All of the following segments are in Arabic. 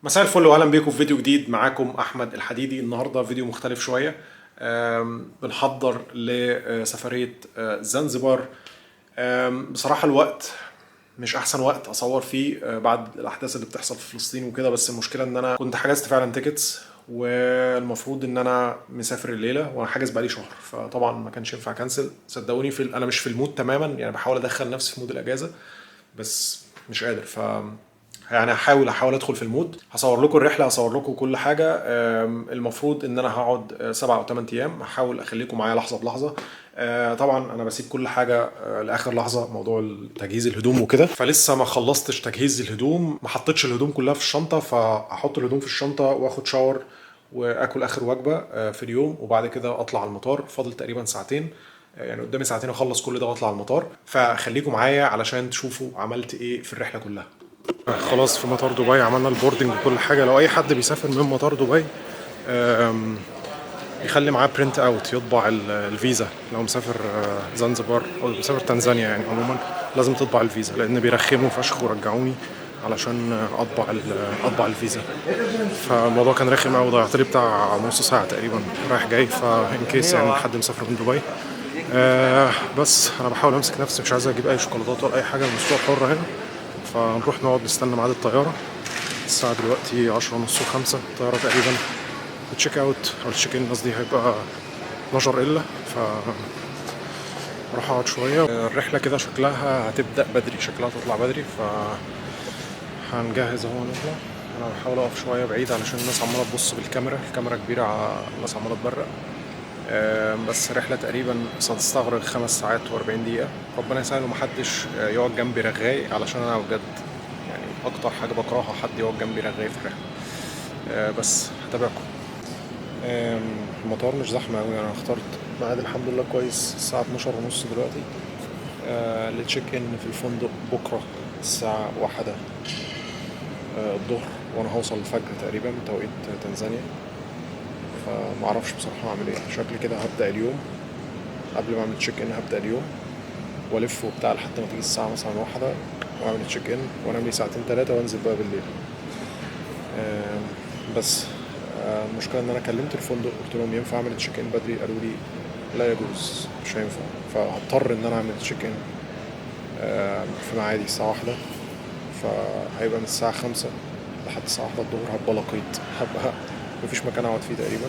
مساء الفل واهلا بيكم في فيديو جديد. معاكم احمد الحديدي. النهارده فيديو مختلف شويه. بنحضر لسفريه زنزبار. بصراحه الوقت مش احسن وقت اصور فيه بعد الاحداث اللي بتحصل في فلسطين وكده، بس المشكله ان انا كنت حجزت فعلا تيكتس، والمفروض ان انا مسافر الليله وانا حاجز بقالي شهر، فطبعا ما كانش ينفع كنسل. صدقوني انا مش في المود تماما، يعني بحاول ادخل نفسي في مود الاجازه بس مش قادر. يعني هحاول ادخل في المود. هصور لكم الرحله، هصور لكم كل حاجه. المفروض ان انا هقعد 7 او 8 ايام. هحاول اخليكم معايا لحظه بلحظه. طبعا انا بسيب كل حاجه لاخر لحظه، موضوع تجهيز الهدوم وكده، فلسه ما خلصتش تجهيز الهدوم، ما حطيتش الهدوم كلها في الشنطه، فاحط الهدوم في الشنطه واخد شاور واكل اخر وجبه في اليوم، وبعد كده اطلع على المطار. فاضل تقريبا ساعتين، يعني قدامي ساعتين اخلص كل ده واطلع على المطار. فخليكم معايا علشان تشوفوا عملت ايه في الرحله كلها. خلاص في مطار دبي عملنا البوردنج وكل حاجه. لو اي حد بيسافر من مطار دبي يخلي معاه برنت اوت، يطبع الفيزا. لو مسافر زنزبار او مسافر تنزانيا، يعني عموما لازم تطبع الفيزا، لان بيرخموا فشخ ورجعوني علشان اطبع الفيزا. فالموضوع كان رخم قوي، ضيعت لي بتاع نص ساعه تقريبا رايح جاي. فان كيس يعني حد مسافر من دبي، بس انا بحاول امسك نفسي، مش عايز اجيب اي شوكولاتات ولا اي حاجه. المسوق حر هنا، فنروح نقعد نستنى ميعاد الطياره. الساعه دلوقتي 10:30 و5. الطياره تقريبا التشيك اوت او التشيك ان قصدي هيبقى 12 الا. ف اروح اقعد شويه. الرحله كده شكلها هتبدا بدري، شكلها تطلع بدري، هنجهز اهو نطلع. انا بحاول اقف شويه بعيد علشان الناس عماله تبص بالكاميرا، الكاميرا كبيره، الناس عماله تبرق. بس رحلة تقريبا ستستغرق 5 ساعات و40 دقيقة. ربنا يسهل ومحدش يقعد جنبي رغاي، علشان أنا بجد يعني أكتر حاجة بكرهها حد يقعد جنبي رغاي في الرحلة. بس هتابعكم. المطار مش زحمة أوي، أنا اخترت ميعاد الحمد لله كويس، الساعة 12:30 دلوقتي. للتشيك إن في الفندق بكرة الساعة 1 الظهر، وأنا هوصل الفجر تقريبا توقيت تنزانيا. فمعرفش بصراحة هعمل ايه. شكلي كده هبدأ اليوم قبل ما اعمل تشيك ان، هبدأ اليوم والف وبتاع لحد ما تيجي الساعة مثلا 1 واعمل تشيك ان وانام لي ساعتين 3 وانزل بقى بالليل. بس المشكلة ان انا كلمت الفندق قلت لهم ينفع اعمل تشيك ان بدري؟ قالوا لي لا يجوز، مش هينفع. فهضطر ان انا اعمل تشيك ان في معادي الساعة 1. فهيبقى من الساعة 5 لحد الساعة 1 الظهر هبقى لقيت، هبقى مفيش مكان اقعد فيه تقريبا.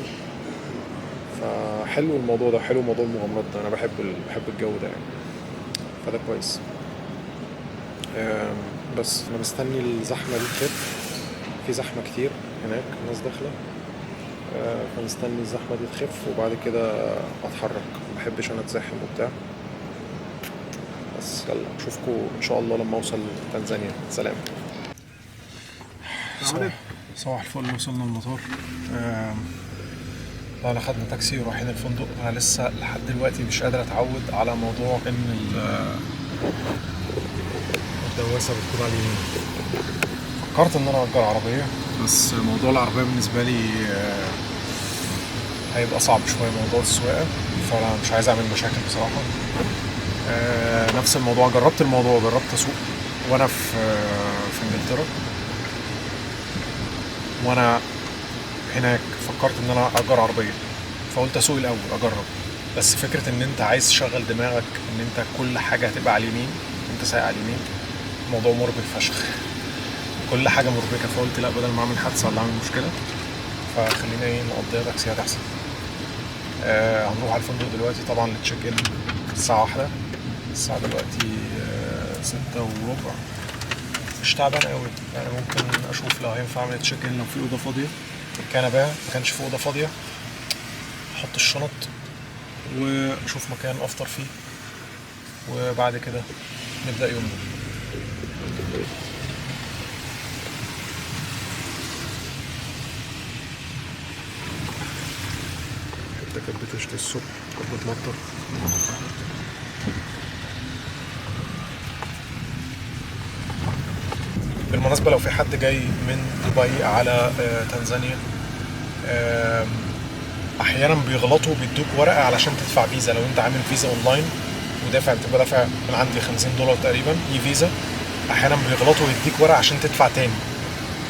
فحلو الموضوع ده، حلو موضوع المغامرات ده، انا بحب الجو ده يعني، فده كويس. بس انا مستني الزحمه دي تخف. في زحمه كتير هناك، الناس داخله. فمستني الزحمه دي تخف وبعد كده اتحرك. مبحبش انا اتزاحم وبتاع. بس يلا اشوفكم ان شاء الله لما اوصل تنزانيا. سلام. صباح الفل، وصلنا المطار. انا خدنا تاكسي ورايحين الفندق. انا لسه لحد دلوقتي مش قادر اتعود على موضوع ان الدواسه بتكون على اليمين. فكرت ان انا اجر عربيه، بس موضوع العربيه بالنسبه لي هيبقى صعب شويه، موضوع السواقه. فانا مش عايز اعمل مشاكل بصراحه. نفس الموضوع، جربت اسوق وانا في انجلترا. وانا هناك فكرت ان انا اجر عربيه، فقلت اسوق الاول اجرب. بس فكره ان انت عايز تشغل دماغك ان انت كل حاجه هتبقى على اليمين، انت سايق على اليمين، الموضوع مربك فشخ. كل حاجه مربكه. فقلت لا، بدل ما اعمل حادثه ولا اعمل مشكله، فخلينا نقضيها تاكسيات احسن. هنروح على الفندق دلوقتي. طبعا التشيك ان الساعه 1. الساعه دلوقتي 6:15. مش تعبان قوي يعني، ممكن اشوف لو هينفع اعمل تشيك ان لو في اوضه فاضيه. كان بقى ما كانش في اوضه فاضيه، احط الشنط واشوف مكان افطر فيه، وبعد كده نبدا يومنا. حتى كانت بتشتي الصبح، كانت بتمطر. بالمناسبة لو في حد جاي من دبي على تنزانيا، احيانا بيغلطوا بيدوك ورقة علشان تدفع فيزا. لو انت عامل فيزا اونلاين بتبقى دافع من عندي $50 تقريبا اي فيزا، احيانا بيغلطوا ويديك ورقة عشان تدفع تاني.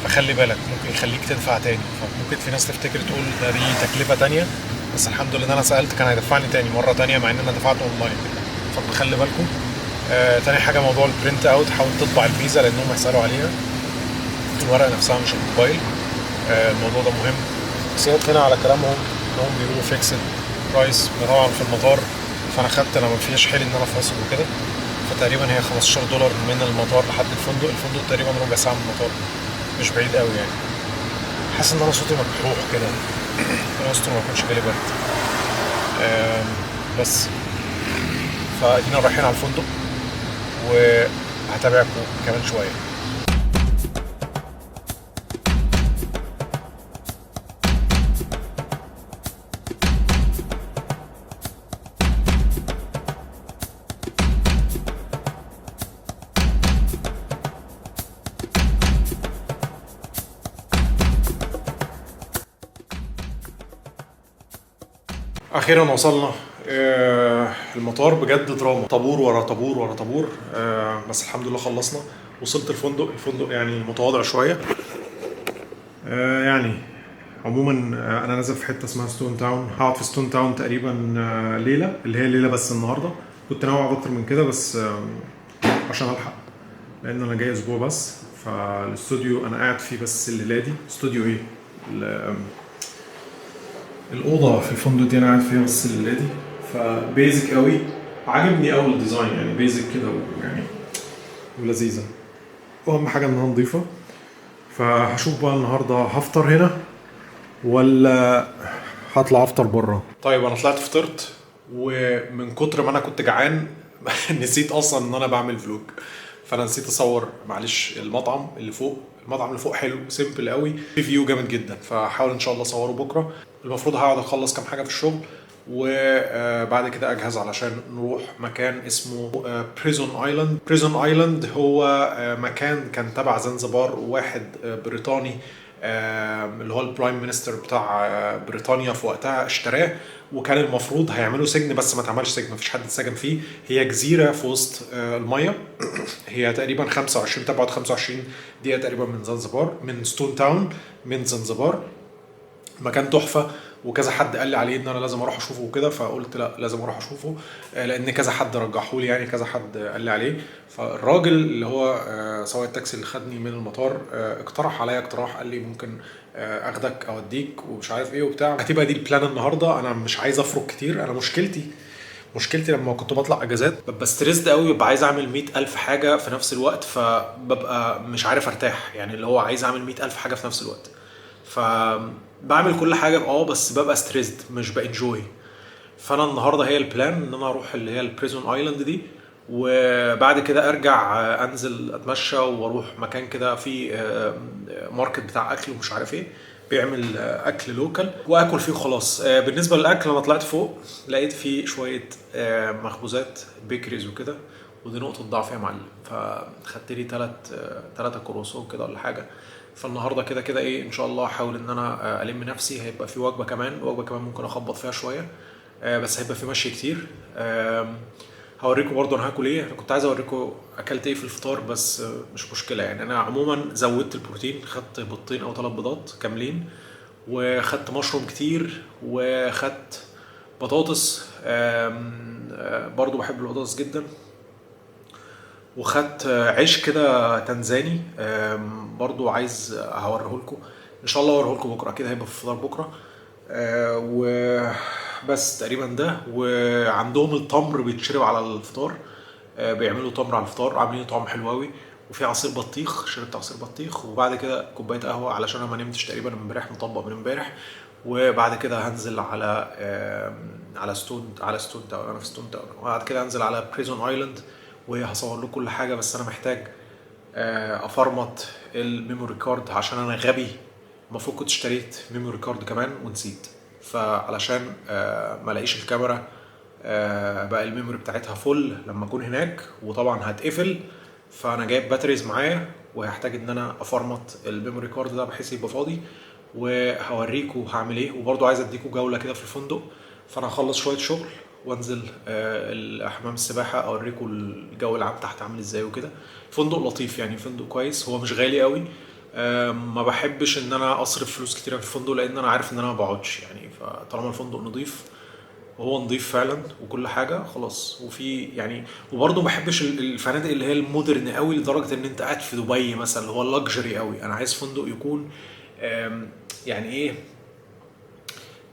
فخلي بالك ممكن يخليك تدفع تاني. فممكن في ناس تفتكر تقول ده دي تكلفة تانية، بس الحمد لله ان انا سألت كان هيدفعني تاني مرة تانية مع ان انا دفعت اونلاين. فخلي بالكم. تاني حاجة موضوع البرنت اوت، حاول تطبع الفيزا لانهم هيسألوا عليها، الورقة نفسها مش الموبايل. الموضوع ده مهم. سألت هنا على كلامهم انهم بيقولوا فيكسد برايس طبعا في المطار، فانا خدت، انا ما فيش حيل ان انا افاصل وكده، فتقريبا هي $15 من المطار لحد الفندق تقريبا ربع ساعة من المطار، مش بعيد قوي يعني. حاسس ان انا صوتي مكحوح كده، انا استر ما كنتش جالي برد. بس فادينا رايحين على الفندق وهتابعكم كمان شويه. اخيرا وصلنا المطار. بجد دراما، طابور ورا طابور ورا طابور، بس الحمد لله خلصنا. وصلت الفندق يعني متواضع شويه. يعني عموما انا نازل في حته اسمها ستون تاون، هقعد في ستون تاون تقريبا ليله، اللي هي ليله بس النهارده. كنت ناوي اقعد اكتر من كده بس عشان الحق، لان انا جاي اسبوع بس. فالاستوديو انا قاعد فيه بس الليله دي. استوديو ايه، الاوضه في الفندق دي انا قاعد فيها بس الليله دي. فبيزك قوي، عجبني قوي الديزاين، يعني بيزك كده يعني ولذيذه، واهم حاجه انها نظيفه. فهشوف بقى النهارده هفطر هنا ولا هطلع افطر بره. طيب انا طلعت فطرت، ومن كتر ما انا كنت جعان نسيت اصلا ان انا بعمل فلوج. فانا نسيت اصور، معلش. المطعم اللي فوق حلو، سيمبل قوي، في فيو جامد جدا، فحاول ان شاء الله اصوره بكره. المفروض هقعد اخلص كام حاجه في الشغل، وبعد كده اجهز علشان نروح مكان اسمه بريزون ايلاند. هو مكان كان تبع زنزبار، واحد بريطاني اللي هو البرايم مينستر بتاع بريطانيا في وقتها اشتراه، وكان المفروض هيعملوا سجن، بس ما اتعملش سجن، مفيش حد اتسجن فيه. هي جزيره في وسط الميه. هي تقريبا 25 تبعد 25 دقيقه تقريبا من زنزبار، من ستون تاون، من زنزبار. مكان تحفه، وكذا حد قال لي عليه ان انا لازم اروح اشوفه وكده، فقلت لا لازم اروح اشوفه، لان كذا حد رجحه لي، يعني كذا حد قال لي عليه. فالراجل اللي هو سواق التاكسي اللي خدني من المطار اقترح عليا اقتراح، قال لي ممكن اخدك اوديك ومش عارف ايه وبتاع. هتبقى دي البلان النهارده. انا مش عايز افرق كتير. انا مشكلتي لما كنت بطلع اجازات ببقى ستريسد قوي، ببقى عايز اعمل 100,000 حاجه في نفس الوقت، فببقى مش عارف ارتاح، يعني اللي هو عايز اعمل 100,000 حاجه في نفس الوقت. فبعمل كل حاجه بس ببقى ستريسد، مش بانجوي. فانا النهارده هي البلان ان انا اروح اللي هي البريزون ايلاند دي، وبعد كده ارجع انزل اتمشى واروح مكان كده فيه ماركت بتاع اكل ومش عارف ايه، بيعمل اكل لوكال، واكل فيه خلاص. بالنسبه للاكل انا طلعت فوق لقيت فيه شويه مخبوزات بيكريز وكده، ودي نقطه ضعف يا معلم. فخدت لي ثلاثه كروسون كده ولا حاجه. فالنهارده كده كده ايه، ان شاء الله احاول ان انا الم نفسي. هيبقى في وجبه كمان ممكن اخبط فيها شويه، بس هيبقى في مشي كتير. هوريكم برضو انا هاكل ايه. انا كنت عايز اوريكم اكلت ايه في الفطار، بس مش مشكله يعني. انا عموما زودت البروتين، خدت بيضتين او 3 بيضات كاملين، وخدت مشروم كتير، وخدت بطاطس، برضو بحب البطاطس جدا، وخدت عيش كده تنزاني برضو عايز هوريهولكم ان شاء الله. هوريهولكم بكره، اكيد هيبقى في الفطار بكره. وبس تقريبا ده. وعندهم التمر بيتشرب على الفطار، بيعملوا تمر على الفطار، عاملين طعم حلو قوي. وفي عصير بطيخ، شربت عصير بطيخ، وبعد كده كوبايه قهوه علشان انا ما نمتش تقريبا امبارح، مطبق من امبارح. وبعد كده هنزل على ستون تاون. انا في ستون تاون، وبعد كده هنزل على بريزون ايلاند وهصور له كل حاجه. بس انا محتاج افرمط الميموري كارد عشان انا غبي. المفروض كنت اشتريت ميموري كارد كمان ونسيت، فعلشان ما الاقيش الكاميرا بقى الميموري بتاعتها فل لما اكون هناك، وطبعا هتقفل. فانا جايب باتريز معايا، وهحتاج ان انا افرمط الميموري كارد ده بحيث يبقى فاضي. وهوريكم هعمل ايه، وبرضو عايز اديكم جوله كده في الفندق. فانا هخلص شويه شغل وانزل حمام السباحه، اوريكم الجو العام تحت عامل ازاي وكده. فندق لطيف يعني، فندق كويس، هو مش غالي قوي، ما بحبش ان انا اصرف فلوس كتيره في الفندق، لان انا عارف ان انا ما بقعدش يعني. فطالما الفندق نظيف وهو نظيف فعلا وكل حاجه خلاص. وفي يعني، وبرضه ما بحبش الفنادق اللي هي المودرن قوي لدرجه ان انت قاعد في دبي مثلا، اللي هو اللكجري قوي. انا عايز فندق يكون يعني ايه،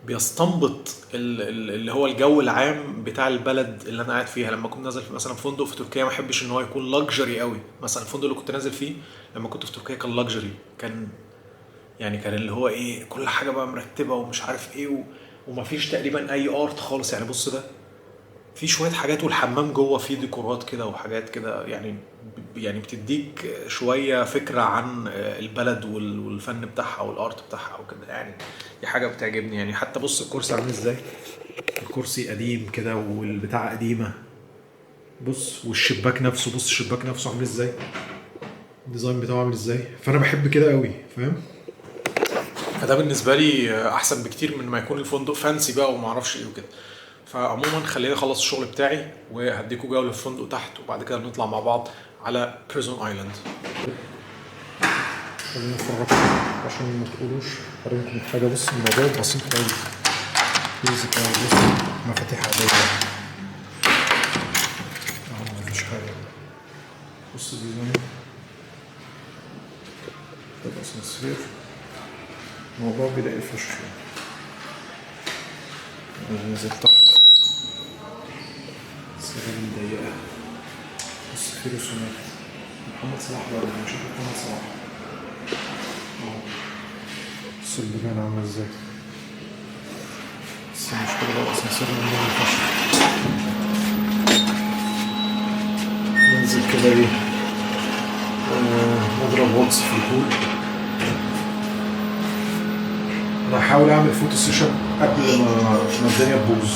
بيستنبط اللي هو الجو العام بتاع البلد اللي انا قاعد فيها. لما كنت نازل في مثلا فندق في تركيا، ما احبش ان هو يكون لاكجري قوي. مثلا الفندق اللي كنت نازل فيه لما كنت في تركيا كان لاكجري، كان يعني كان اللي هو ايه، كل حاجه بقى مرتبه ومش عارف ايه ومفيش تقريبا اي ارت خالص. يعني بص ده في شويه حاجات، والحمام جوه فيه ديكورات كده وحاجات كده يعني، يعني بتديك شويه فكره عن البلد والفن بتاعها والارت بتاعها وكده يعني. دي حاجه بتعجبني يعني. حتى بص الكرسي عامل ازاي، الكرسي قديم كده والبتاع قديمه. بص والشباك نفسه، بص الشباك نفسه عامل ازاي، الديزاين بتاعه عامل ازاي. فانا بحب كده قوي، فاهم؟ فده بالنسبه لي احسن بكتير من ما يكون الفندق فانسي بقى وما اعرفش ايه وكده. فعموما خليني اخلص الشغل بتاعي وهديكوا جوله في الفندق تحت، وبعد كده نطلع مع بعض على بريزون ايلاند. خليني افرجكم عشان ما تقولوش هوريكم حاجه. بص الموضوع بسيط قوي، بيزك قوي. بص مفاتيح عاديه اهو، مفيش حاجه. بص الديزاين ده الاسانسير، الموضوع بيلاقي فشخ. انا نازل تحت، السلالم ضيقه. بص في رسومات محمد صلاح بقى، مش محمد صلاح. بص البيبان عامله ازاي. بس المشكله بقى الاسانسير اللي ما ينفعش. ننزل كده ايه، نضرب واتس في البول. انا هحاول اعمل فوتو سيشن قبل ما الدنيا تبوظ.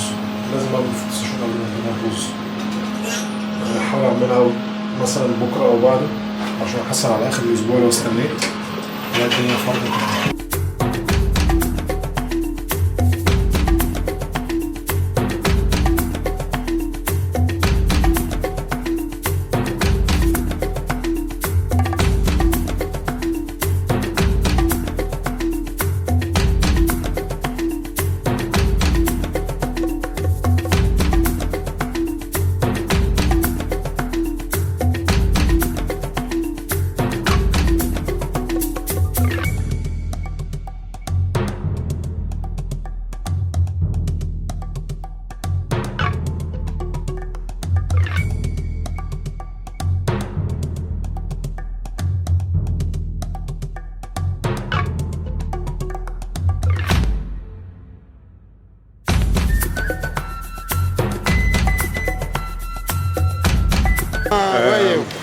لازم اعمل فوتو سيشن قبل ما الدنيا تبوظ. هحاول اعملها مثلا بكره او بعده، عشان احصل على اخر الاسبوع لو استنيت هي الدنيا فرضت معايا.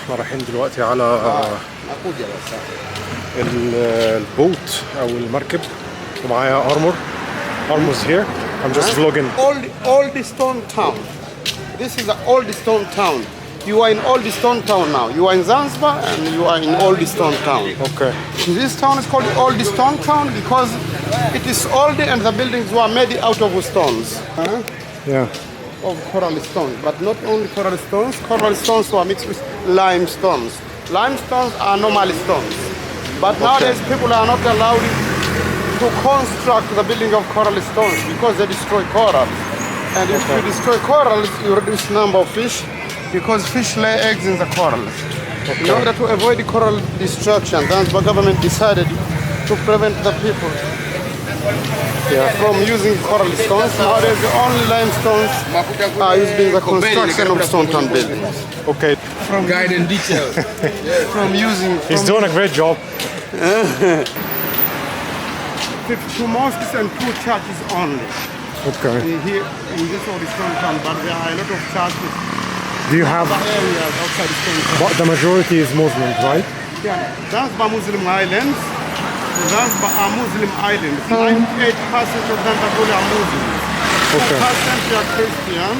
احنا رايحين دلوقتي على البوت او المركب، ومعايا ارمور's here. I'm just vlogging. Old Stone Town. This is the Old Stone Town. You are in Old Stone Town now. You are in Zanzibar and you are in Old Stone Town. Okay. This town is called Old Stone Town because it is old and the buildings were made out of stones. Yeah. Of coral stones, but not only coral stones were mixed with limestones. Limestones are normal stones, but nowadays people are not allowed to construct the building of coral stones because they destroy corals. And if you destroy corals, you reduce number of fish because fish lay eggs in the corals. In order to avoid coral destruction, the government decided to prevent the people from using coral stones. Nowadays, the only limestones are used in the construction of stone town buildings. Okay. From guide in detail. From using. He's doing a great job. 52 mosques and 2 churches only. Okay. Here in this old stone town, but there are a lot of churches. Do you have? Other areas outside stone town. But the majority is Muslim, right? Yeah, Zanzibar Muslim Islands. Zanzibar are Muslim islands. 98% of Zanzibar are Muslims. Okay. 2% are Christian.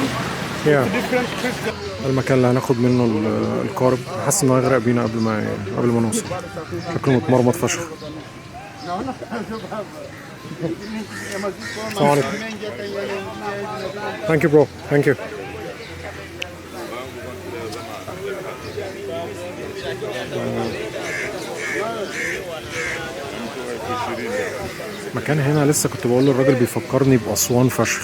Yeah. Different Christian. المكان اللي هناخد منه القارب، حاسس انه هيغرق بينا قبل ما نوصل. شكله متمرمط فشخ. السلام عليكم. Thank you bro. Thank you. مكان هنا لسه كنت بقول للراجل بيفكرني بأسوان فشخ.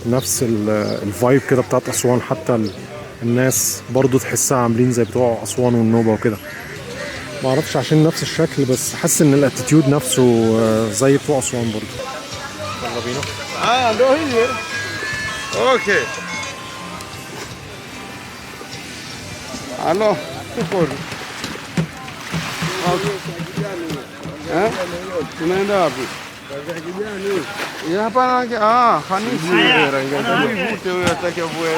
نفس الفايب كده بتاعت أسوان، حتى الناس برضو تحسها عاملين زي بتوع أسوان والنوبة وكده. ما اعرفش عشان نفس الشكل، بس حاسس ان الاتيتيود نفسه زي بتوع أسوان برضو. يلا بينا. no, he's here. Okay. Hello, people. Tunaenda wapi? Hapa Hamisi. Vute huyo atake vue.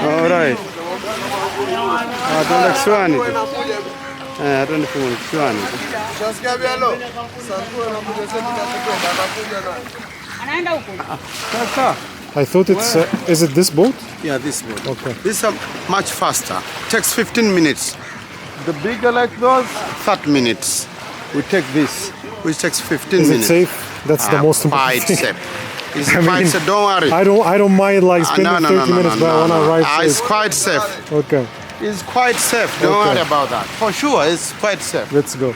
Alright. Tunaenda Kisiwani. Tunaenda Kisiwani. Shasikia bialo. Anaenda huko. Sasa. I thought it's is it this boat? Yeah, this boat. Okay. This is much faster. Takes 15 minutes. The bigger like those, 30 minutes. We take this, which takes 15 Is it minutes. safe? That's the most important Quite thing. safe. It's I quite mean, safe. Don't worry. I don't mind like spending 30 minutes, but I want to ride It's safe. quite safe. Okay, It's quite safe. Don't Okay. worry about that. For sure, it's quite safe. let's go.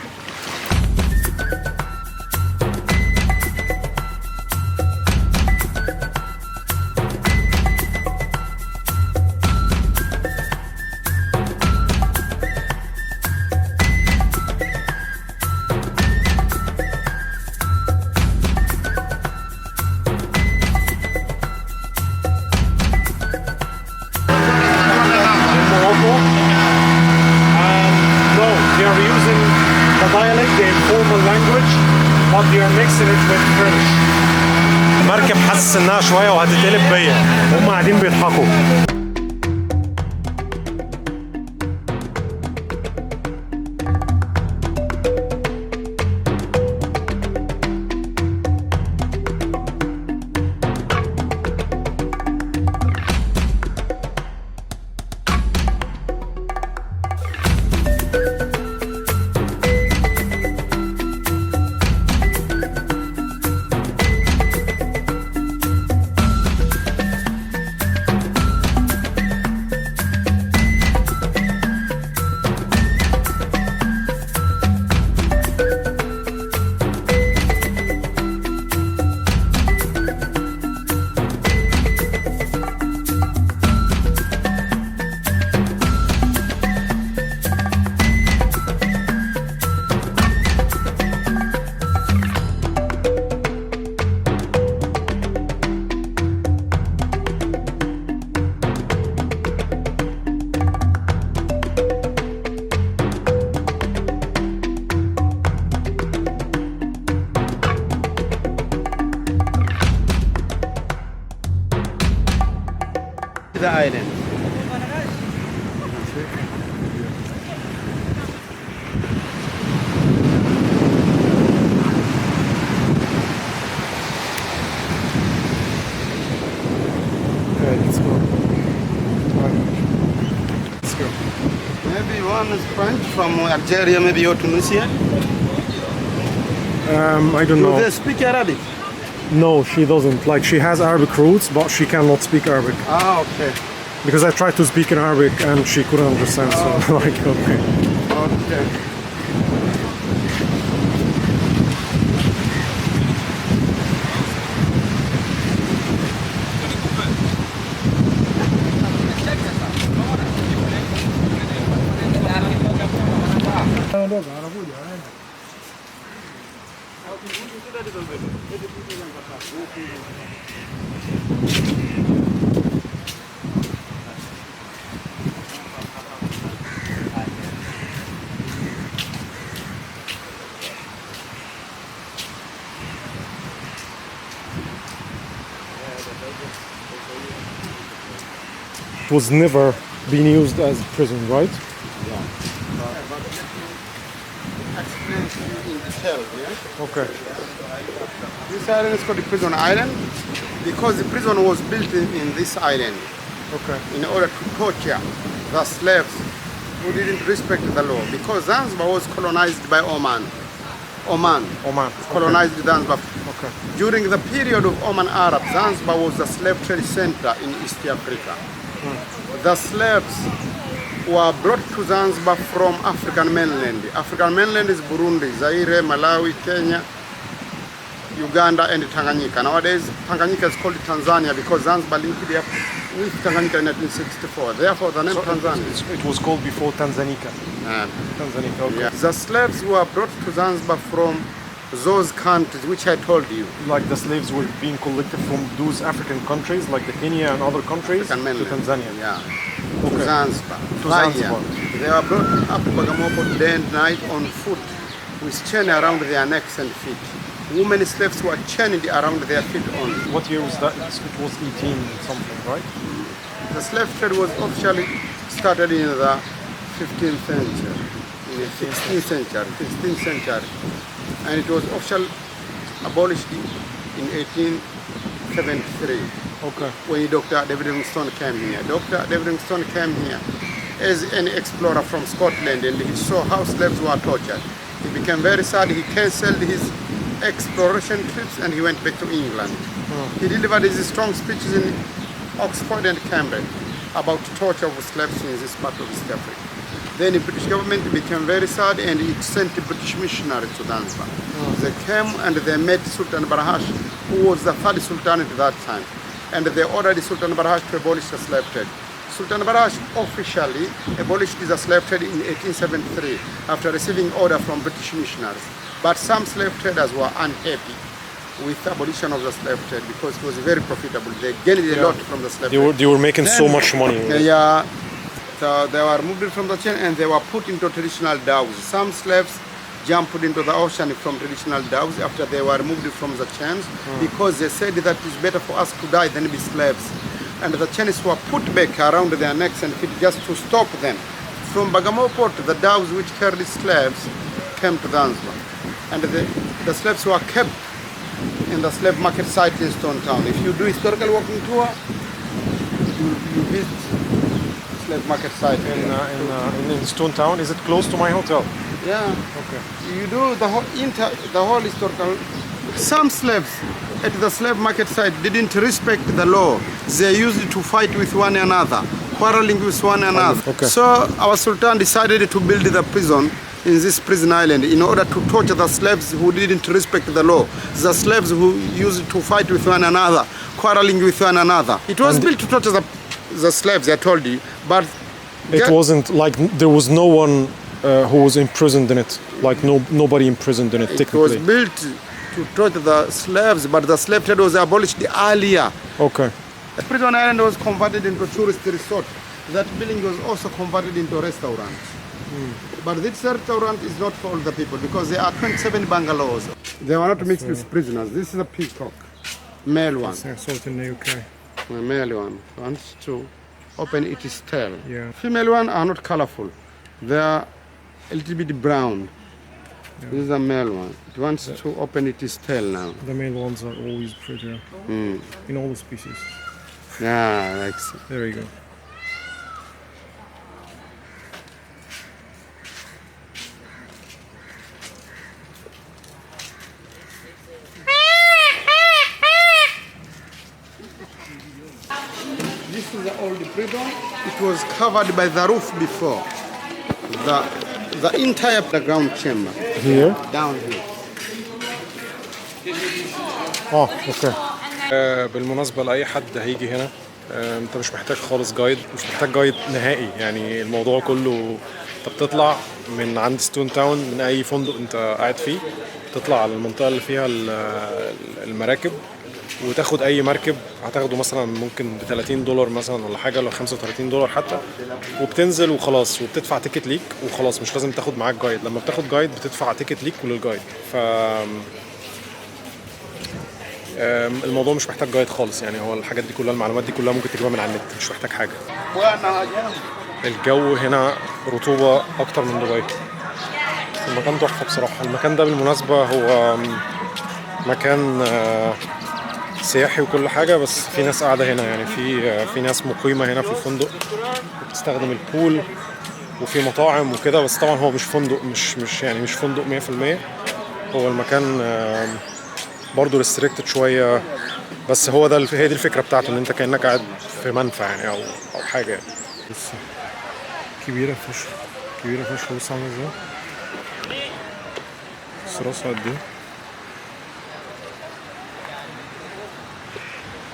Morocco. No, they are using the dialect, the informal language, but they are mixing it with French. المركب حاسس انها شويه وهتتقلب بيا، هم قاعدين بيضحكوا. The island. Okay, let's go. Let's go. Maybe one is French from Algeria, maybe or Tunisia. I don't Do know. they speak Arabic? No, she doesn't. Like, she has Arabic roots, but she cannot speak Arabic. Okay. Because I tried to speak in Arabic and she couldn't understand, so like, okay. Okay. It was never been used as a prison, right? Explain to you in detail, yeah? Okay. This island is called the prison island because the prison was built in this island Okay. in order to torture the slaves who didn't respect the law. Because Zanzibar was colonized by Oman. Oman Oman. colonized Zanzibar. Okay. During the period of Oman Arab, Zanzibar was the slave trade center in East Africa. The slaves were brought to Zanzibar from African mainland. African mainland is Burundi, Zaire, Malawi, Kenya, Uganda, and Tanganyika. Nowadays, Tanganyika is called Tanzania because Zanzibar linked it up with Tanganyika in 1964. Therefore, the name Tanzania. It was called before Tanzania. Tanzania, okay. Yeah. The slaves were brought to Zanzibar from those countries which I told you. Like the slaves were being collected from those African countries, like the Kenya and other countries, to Tanzania. Yeah. Okay. To Zanzibar. To Zanzibar. They were brought up to Bagamoyo day and night on foot with chain around their necks and feet. Women slaves were chained around their feet only. What year was that? It was 18 something, right? The slave trade was officially started in the 15th century, in the 16th century, and it was officially abolished in 1873. Okay. When Dr. David Livingstone came here. Dr. David Livingstone came here as an explorer from Scotland, and he saw how slaves were tortured. He became very sad. He cancelled his exploration trips and he went back to England. He delivered his strong speeches in Oxford and Cambridge about torture of slaves in this part of East Africa. Then the British government became very sad and it sent British missionaries to Zanzibar. They came and they met Sultan Barhash, who was the third sultan at that time. And they ordered Sultan Barhash to abolish the slave trade. Sultan Barhash officially abolished the slave trade in 1873 after receiving order from British missionaries. But some slave traders were unhappy with the abolition of the slave trade because it was very profitable. They gained a lot from the slave trade. They were making so much money. Yeah, so they were moved from the chain and they were put into traditional dhows. Some slaves jumped into the ocean from traditional dhows after they were moved from the chains because they said that it's better for us to die than be slaves. And the chains were put back around their necks and feet just to stop them. From Bagamoyo port, the dhows which carried slaves came to Zanzibar. And the slaves were kept in the slave market site in Stone Town. If you do historical walking tour, you visit slave market site In Stone Town. Is it close to my hotel? Yeah. Okay. You do the whole historical. Some slaves at the slave market site didn't respect the law. They used it to fight with one another, quarreling with one another. Okay. So our Sultan decided to build the prison in this prison island in order to torture the slaves who didn't respect the law, the slaves who used to fight with one another, quarreling with one another. It was built to torture the slaves, I told you, but it wasn't like there was no one who was imprisoned in it, like nobody imprisoned in it technically. It was built to torture the slaves, but the slave trade was abolished earlier. Okay. The prison island was converted into a tourist resort. That building was also converted into a restaurant. But this restaurant is not for all the people because there are 27 bungalows. They were not mixed with prisoners. This is a peacock, male one. I saw it in the UK. The male one wants to open its tail. Yeah. Female one are not colorful. They are a little bit brown. Yeah. This is a male one. It wants to open its tail now. The male ones are always prettier in all the species. Yeah, like so. There you go. This is the old prison. It was covered by the roof before. The entire ground chamber. Here? Down here. اوكي. بالمناسبة لأي حد هيجي هنا انت مش محتاج خالص جايد، مش محتاج جايد نهائي، يعني الموضوع كله انت بتطلع من عند ستون تاون من اي فندق انت قاعد فيه، تطلع على المنطقة اللي فيها المراكب وتاخد اي مركب، هتاخده مثلا ممكن ب $30 مثلا ولا حاجه، ولا $35 حتى، وبتنزل وخلاص وبتدفع تيكت ليك وخلاص، مش لازم تاخد معاك جايد. لما بتاخد جايد بتدفع تيكت ليك وللجايد، ف الموضوع مش محتاج جايد خالص، يعني هو الحاجات دي كلها، المعلومات دي كلها ممكن تجيبها من على النت، مش محتاج حاجه. الجو هنا رطوبه اكتر من دبي. المكان تحفه بصراحه. المكان ده بالمناسبه هو مكان سياحي وكل حاجه، بس في ناس قاعده هنا، يعني في ناس مقيمه هنا في الفندق بتستخدم البول، وفي مطاعم وكده، بس طبعا هو مش فندق، مش فندق 100%. هو المكان برضه ريستريكتد شويه، بس هي دي الفكره بتاعته، ان انت كانك قاعد في منفى يعني او حاجه يعني. كبيرة فشخ، كبيرة فشخ. بص عاملة ازاي، بس راسها قد ايه.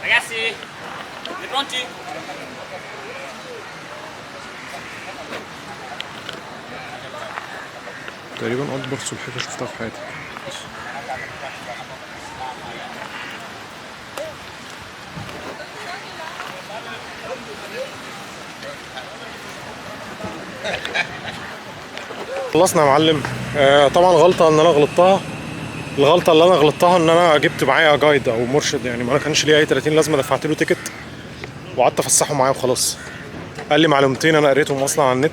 Ragazzi, siete pronti? تقريبا أكبر سلحفاة شفتها في حياتي. خلصنا يا معلم. طبعا غلطة ان انا غلطتها. الغلطة اللي انا غلطتها ان انا جبت معايا جايد او مرشد، يعني ما كانش ليه اي 30 لازمة. دفعت له تيكت وقعدت افسحه معايا وخلاص. قال لي معلومتين انا قريتهم اصلا على النت،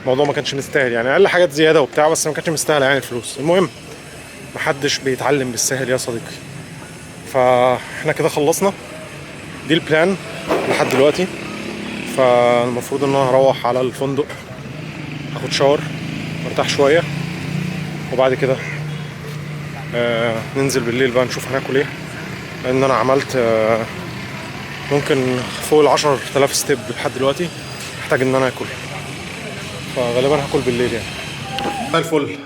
الموضوع ما كانش مستاهل يعني. اقل حاجات زيادة وبتاع، بس ما كانش مستاهل يعني الفلوس. المهم محدش بيتعلم بالسهل يا صديقي. فاحنا كده خلصنا، دي البلان لحد دلوقتي. فالمفروض ان انا هروح على الفندق، اخد شاور وارتاح شويه، وبعد كده ننزل بالليل بقى نشوف هناكل ايه. لان انا عملت ممكن فوق 10,000 ستيب لحد دلوقتي، محتاج ان انا اكل. فغالبا هاكل بالليل يعني. زي الفل.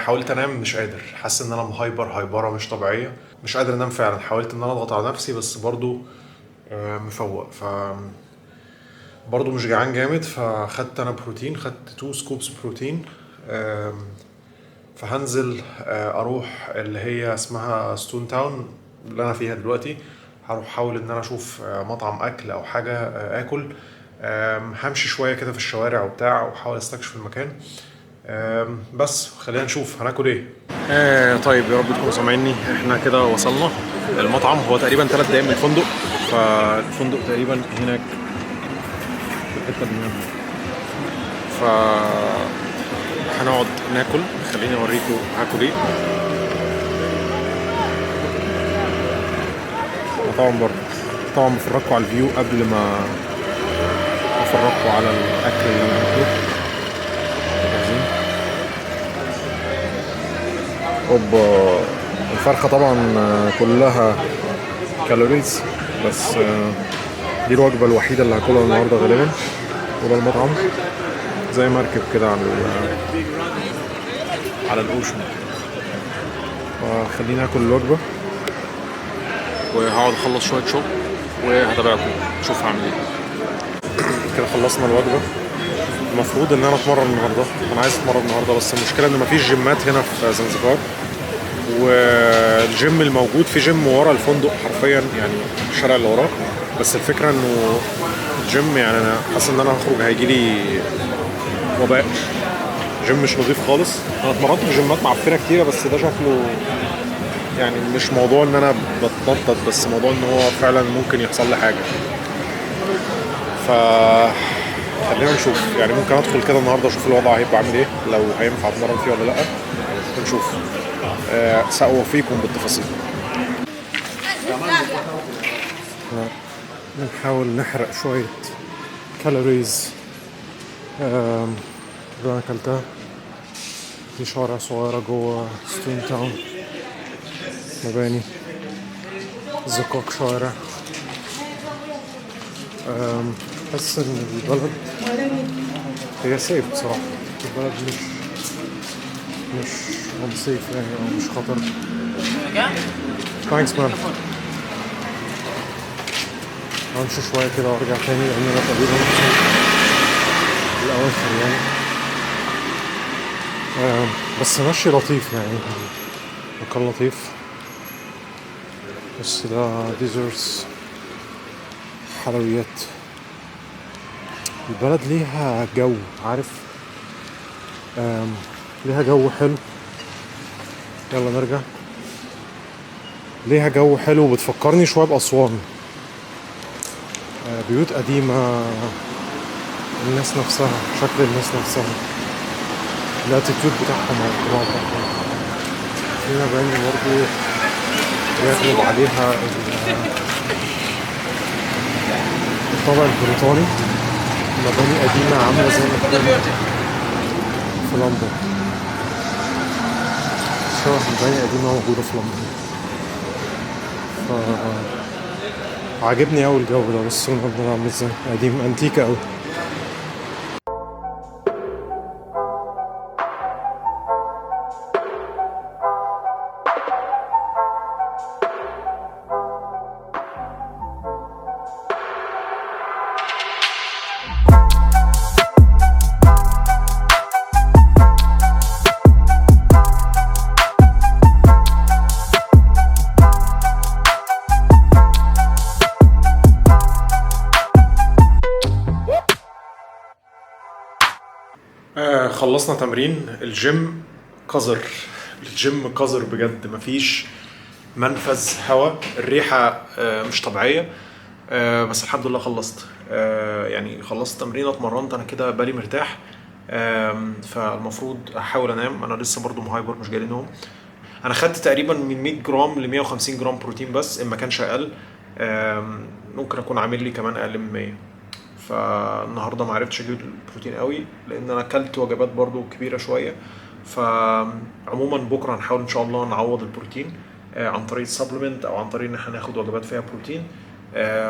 حاولت انام مش قادر، حاسس ان انا هايبره مش طبيعيه، مش قادر انام فعلا. حاولت ان انا اضغط على نفسي بس برضو مفوق. برضو مش جعان جامد. فخدت انا بروتين، خدت 2 سكوبس بروتين. فهنزل اروح اللي هي اسمها ستون تاون اللي انا فيها دلوقتي. هروح احاول ان انا اشوف مطعم اكل او حاجه اكل. همشي شويه كده في الشوارع وبتاع واحاول استكشف المكان. بس خلينا نشوف هناكل ايه. طيب يا رب تكونوا سامعيني. احنا كده وصلنا المطعم، هو تقريبا 3 دقايق من الفندق. فالفندق تقريبا هناك في الحته دي. هنقعد ناكل. خليني اوريكم هاكل ايه. طبعا بفرجكم على الفيو قبل ما افرجكم على الاكل اللي انا هاكله. اوبا، الفرخه طبعا كلها كالوريز، بس دي الوجبه الوحيده اللي هاكلها النهارده غالبا. وده المطعم زي مركب كده على الاوشن. فخليني اكل الوجبه وهقعد اخلص شويه شغل وهتابعكم نشوف هعمل ايه. كده خلصنا الوجبه. المفروض ان انا اتمرن النهارده، انا عايز اتمرن النهارده، بس المشكله ان مفيش جيمات هنا في زنزبار. والجيم الموجود في جيم ورا الفندق حرفيا، يعني الشارع اللي وراه. بس الفكره انه الجيم يعني انا حاسس ان انا هخرج هيجيلي وباء. جيم مش نظيف خالص. انا اتمرنت في جيمات معفنه كتيره، بس ده شكله يعني مش موضوع ان انا بتنطط، بس موضوع ان هو فعلا ممكن يحصل لي حاجه. ف خلينا نشوف يعني. ممكن ادخل كده النهارده اشوف الوضع هيبقى عامل ايه، لو هينفع اتمرن فيه ولا لا. نشوف. سأوفيكم بالتفاصيل. بنحاول نحرق شويه كالوريز اللي انا اكلتها. في شوارع صغيره جوه ستون تاون، مباني زقاق شوارع. حس ان البلد هي سيف بصراحه. البلد مش unsafe يعني، او مش خطر. ثانكس مان. همشي شويه كده وارجع تاني لان انا تقريبا الاواخر يعني. بس ماشي لطيف يعني، مكان لطيف. بس ده ديزرتس، حلويات. البلد ليها جو، عارف، ليها جو حلو. يلا نرجع. ليها جو حلو، بتفكرني شوية بأسوان. بيوت قديمة، الناس نفسها، شكل الناس نفسها، الاتيتيود بتاعهم او الطباع بتاعهم. في مباني برضه يغلب عليها الطابع البريطاني. مباني قديمة عاملة زي ما تكون في لندن، شبه مباني قديمة موجودة في لندن. عاجبني اوي الجو ده. بص المبنى عامل ازاي، قديم انتيكا اوي. خلصنا تمرين الجيم. قذر، الجيم قذر بجد، مفيش منفذ هواء، الريحة مش طبيعية. بس الحمد لله خلصت. يعني خلصت تمرين، اتمرنت انا كده بالي مرتاح. فالمفروض احاول انام. انا لسه برضو مهايبر، مش جاي نوم. انا خدت تقريبا من 100 جرام ل 150 جرام بروتين بس، ان ما كانش اقل. ممكن اكون عامل لي كمان اقل من 100. فالنهارده ما عرفتش اجيب البروتين قوي لان انا اكلت وجبات برضو كبيره شويه. فعموما بكره هنحاول ان شاء الله نعوض البروتين عن طريق سبلمنت او عن طريق ان احنا ناخد وجبات فيها بروتين.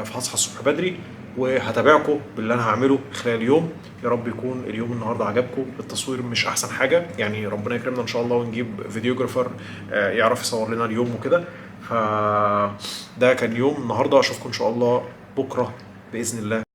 فهصحى الصبح بدري وهتابعكم باللي انا هعمله خلال اليوم. يا رب يكون اليوم النهارده عجبكم. التصوير مش احسن حاجه، يعني ربنا يكرمنا ان شاء الله ونجيب فيديوجرافر يعرف يصور لنا اليوم وكده. فده كان يوم النهارده، اشوفكم ان شاء الله بكره باذن الله